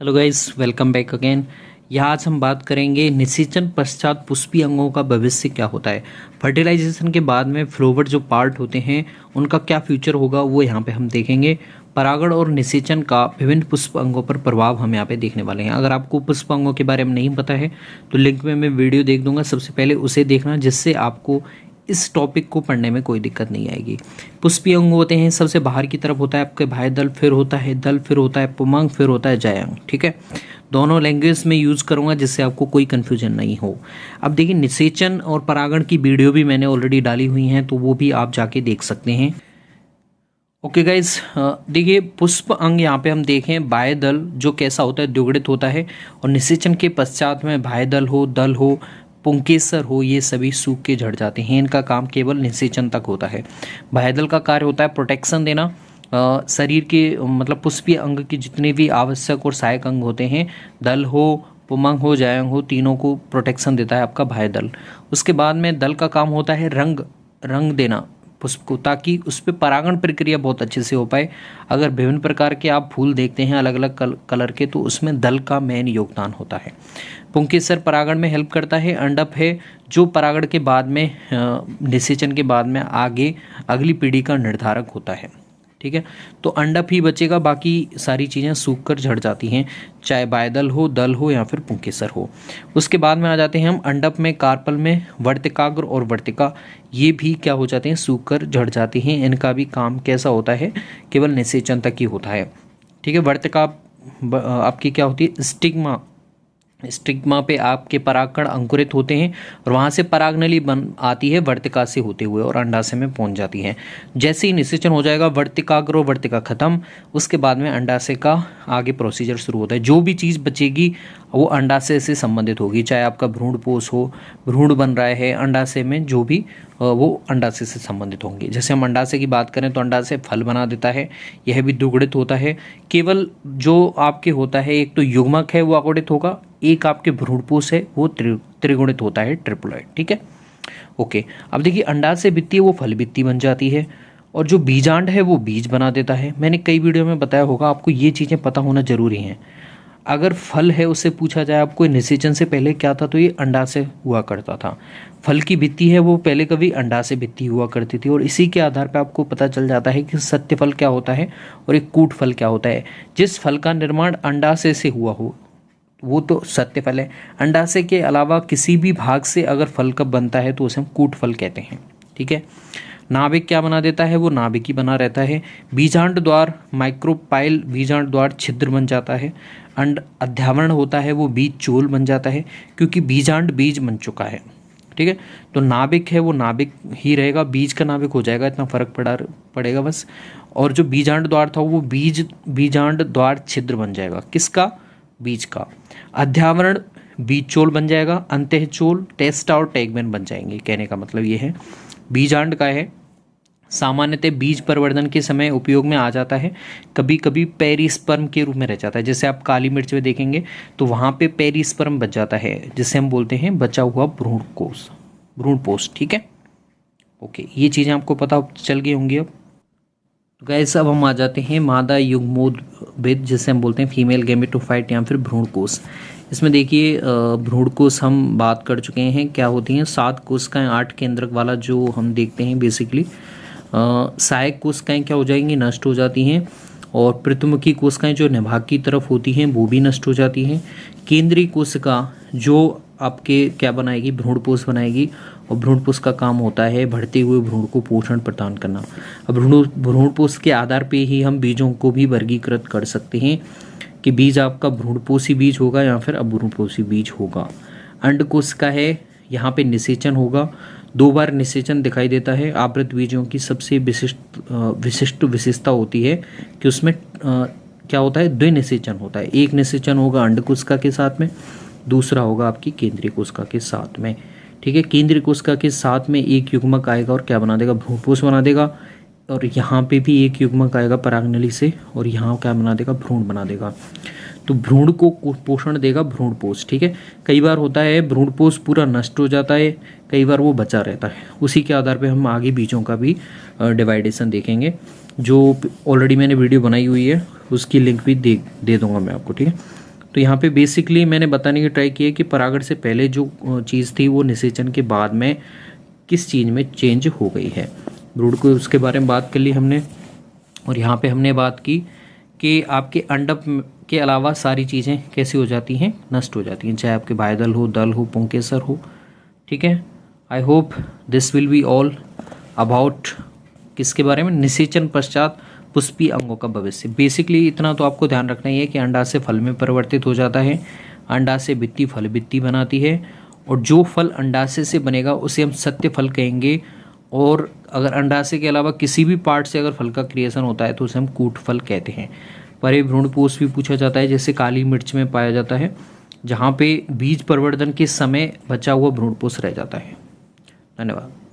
Hello guys, welcome back again. यहाँ आज हम बात करेंगे निषेचन पश्चात पुष्पीय अंगों का भविष्य क्या होता है। फर्टिलाइजेशन के बाद में फ्लोवर जो पार्ट होते हैं उनका क्या फ्यूचर होगा वो यहाँ पे हम देखेंगे। परागण और निषेचन का विभिन्न पुष्प अंगों पर प्रभाव हम यहाँ पे देखने वाले हैं। अगर आपको पुष्प अंगों के बारे में नहीं पता है तो लिंक में मैं वीडियो देख दूंगा, सबसे पहले उसे देखना जिससे आपको इस टॉपिक को पढ़ने में कोई दिक्कत नहीं आएगी। पुष्पीय अंग होते हैं, सबसे बाहर की तरफ होता है आपके बाह्य दल, फिर होता है दल, फिर होता है पुमांग, फिर होता है जायांग। ठीक है, दोनों लैंग्वेज में यूज़ करूंगा जिससे आपको कोई कन्फ्यूजन नहीं हो। अब देखिए, निषेचन और परागण की वीडियो भी मैंने ऑलरेडी डाली हुई हैं तो वो भी आप जाके देख सकते हैं। ओके गाइज, देखिए पुष्प अंग यहाँ पे हम देखें, बाह्य दल जो कैसा होता है, द्विगुणित होता है, और निषेचन के पश्चात में बाह्य दल हो, दल हो, पुंकेसर हो, ये सभी सूख के झड़ जाते हैं। इनका काम केवल निषेचन तक होता है। बाह्य दल का कार्य होता है प्रोटेक्शन देना, शरीर के मतलब पुष्पीय अंग के जितने भी आवश्यक और सहायक अंग होते हैं, दल हो, पुमंग हो, जायंग हो, तीनों को प्रोटेक्शन देता है आपका बाह्य दल। उसके बाद में दल का काम होता है रंग देना पुष्प को, ताकि उस पर परागण प्रक्रिया बहुत अच्छे से हो पाए। अगर विभिन्न प्रकार के आप फूल देखते हैं अलग अलग कलर के, तो उसमें दल का मेन योगदान होता है। पुंकेसर परागण में हेल्प करता है। अंडप है जो परागण के बाद में निषेचन के बाद में आगे अगली पीढ़ी का निर्धारक होता है। ठीक है, तो अंडप ही बचेगा, बाकी सारी चीज़ें सूख कर झड़ जाती हैं, चाहे बायदल हो, दल हो या फिर पुंकेसर हो। उसके बाद में आ जाते हैं हम अंडप में, कार्पल में वर्तिकाग्र और वर्तिका, ये भी क्या हो जाते हैं, सूख कर झड़ जाती हैं। इनका भी काम कैसा होता है, केवल निषेचन तक ही होता है। ठीक है, वर्तिका आपकी क्या होती है, स्टिग्मा पे आपके परागकण अंकुरित होते हैं और वहाँ से परागनली बन आती है वर्तिका से होते हुए और अंडाशय में पहुँच जाती है। जैसे ही निषेचन हो जाएगा, वर्तिकाग्र और वर्तिका खत्म, उसके बाद में अंडाशय का आगे प्रोसीजर शुरू होता है। जो भी चीज़ बचेगी वो अंडाशय से संबंधित होगी, चाहे आपका भ्रूणपोष हो, भ्रूण बन रहा है अंडाशय में, जो भी वो अंडाशय से संबंधित होंगे। जैसे हम अंडाशय की बात करें तो अंडाशय फल बना देता है, यह भी द्विगुणित होता है। केवल जो आपके होता है, एक तो युग्मक है वो अगुणित होगा, एक आपके भ्रूणपोष है वो त्रिगुणित होता है, ट्रिप्लॉइड। ठीक है, ओके। अब देखिए, अंडाशय भित्ति है वो फल भित्ति बन जाती है, और जो बीजांड है वो बीज बना देता है। मैंने कई वीडियो में बताया होगा, आपको ये चीज़ें पता होना जरूरी हैं। अगर फल है उससे पूछा जाए आपको निषेचन से पहले क्या था, तो ये अंडाशय हुआ करता था। फल की भित्ति है वो पहले कभी अंडाशय भित्ति हुआ करती थी, और इसी के आधार पर आपको पता चल जाता है कि सत्य फल क्या होता है और एक कूट फल क्या होता है। जिस फल का निर्माण अंडाशय से हुआ हो वो तो सत्य फल है। अंडाशय के अलावा किसी भी भाग से अगर फल कब बनता है तो उसे हम कूट फल कहते हैं। ठीक है, नाभिक क्या बना देता है, वो नाभिक ही बना रहता है। बीजांड द्वार माइक्रोपाइल बीजांड द्वार छिद्र बन जाता है। अंड अध्यावरण होता है वो बीज चोल बन जाता है, क्योंकि बीजांड बीज बन चुका है। ठीक है, तो नाभिक है वो नाभिक ही रहेगा, बीज का नाभिक हो जाएगा, इतना फर्क पड़ेगा बस। और जो बीजांड द्वार था वो बीजांड द्वार छिद्र बन जाएगा, किसका, बीज का। अध्यावरण बीज चोल बन जाएगा, अंतः चोल, टेस्टा और टैगमैन बन जाएंगे। कहने का मतलब ये है, बीजांड का है सामान्यतः बीज परिवर्धन के समय उपयोग में आ जाता है, कभी कभी पेरिस्पर्म के रूप में रह जाता है। जैसे आप काली मिर्च में देखेंगे तो वहाँ पे पेरिस्पर्म बच जाता है, जिसे हम बोलते हैं बचा हुआ भ्रूणपोष। ठीक है, ओके, ये चीज़ें आपको पता चल गई होंगी। अब तो गाइस, अब हम आ जाते हैं मादा युग्मोद्भिद, जिसे हम बोलते हैं फीमेल गैमेटोफाइट या फिर भ्रूणकोष। इसमें देखिए, भ्रूणकोष हम बात कर चुके हैं क्या होती हैं, 7 कोशिकाएं 8 केंद्रक वाला जो हम देखते हैं बेसिकली। सहायक कोशिकाएं क्या हो जाएंगी, नष्ट हो जाती हैं, और प्रतिमुखी कोशिकाएं जो निभाग की तरफ होती हैं वो भी नष्ट हो जाती हैं। केंद्रीय कोशिका जो आपके क्या बनाएगी, भ्रूणपोष बनाएगी, और भ्रूणपोष का काम होता है बढ़ते हुए भ्रूण को पोषण प्रदान करना। अब भ्रूणपोष के आधार पे ही हम बीजों को भी वर्गीकृत कर सकते हैं कि बीज आपका भ्रूणपोषी बीज होगा या फिर अभ्रूणपोषी बीज होगा। अंड कोशिका है, यहाँ पे निषेचन होगा, 2 बार निषेचन दिखाई देता है। आवृत बीजों की सबसे विशिष्ट विशेषता होती है कि उसमें क्या होता है, द्विनिषेचन होता है। एक निषेचन होगा अंड कोशिका के साथ में, दूसरा होगा आपकी केंद्रीय कोशिका के साथ में। ठीक है, केंद्रीय कोशिका के साथ में एक युग्मक आएगा और क्या बना देगा, भ्रूणपोष बना देगा, और यहाँ पे भी एक युग्मक आएगा परागनली से और यहाँ क्या बना देगा, भ्रूण बना देगा। तो भ्रूण को पोषण देगा भ्रूणपोष। ठीक है, कई बार होता है भ्रूणपोष पूरा नष्ट हो जाता है, कई बार वो बचा रहता है। उसी के आधार पे हम आगे बीजों का भी डिवाइडेशन देखेंगे, जो ऑलरेडी मैंने वीडियो बनाई हुई है, उसकी लिंक भी दे दूंगा मैं आपको। ठीक है, तो यहाँ पे बेसिकली मैंने बताने की ट्राई की है कि परागण से पहले जो चीज़ थी वो निषेचन के बाद में किस चीज़ में चेंज हो गई है। भ्रूण को उसके बारे में बात कर ली हमने। और यहाँ पे हमने बात की कि आपके अंडप के अलावा सारी चीज़ें कैसी हो जाती हैं, नष्ट हो जाती हैं, चाहे आपके बाह्यदल हो, दल हो, पुंकेसर हो। ठीक है, I hope this will be all about किसके बारे में, निषेचन पश्चात पुष्पीय अंगों का भविष्य। बेसिकली इतना तो आपको ध्यान रखना ही है कि अंडाशय फल में परिवर्तित हो जाता है, अंडाशय भित्ति फल भित्ति बनाती है, और जो फल अंडाशय से बनेगा उसे हम सत्य फल कहेंगे। और अगर अंडाशय के अलावा किसी भी पार्ट से अगर फल का क्रिएशन होता है तो उसे हम कूट फल कहते हैं। परे भ्रूणपोष भी पूछा जाता है, जैसे काली मिर्च में पाया जाता है, जहाँ पे बीज परिवर्तन के समय बचा हुआ भ्रूणपोष रह जाता है। धन्यवाद।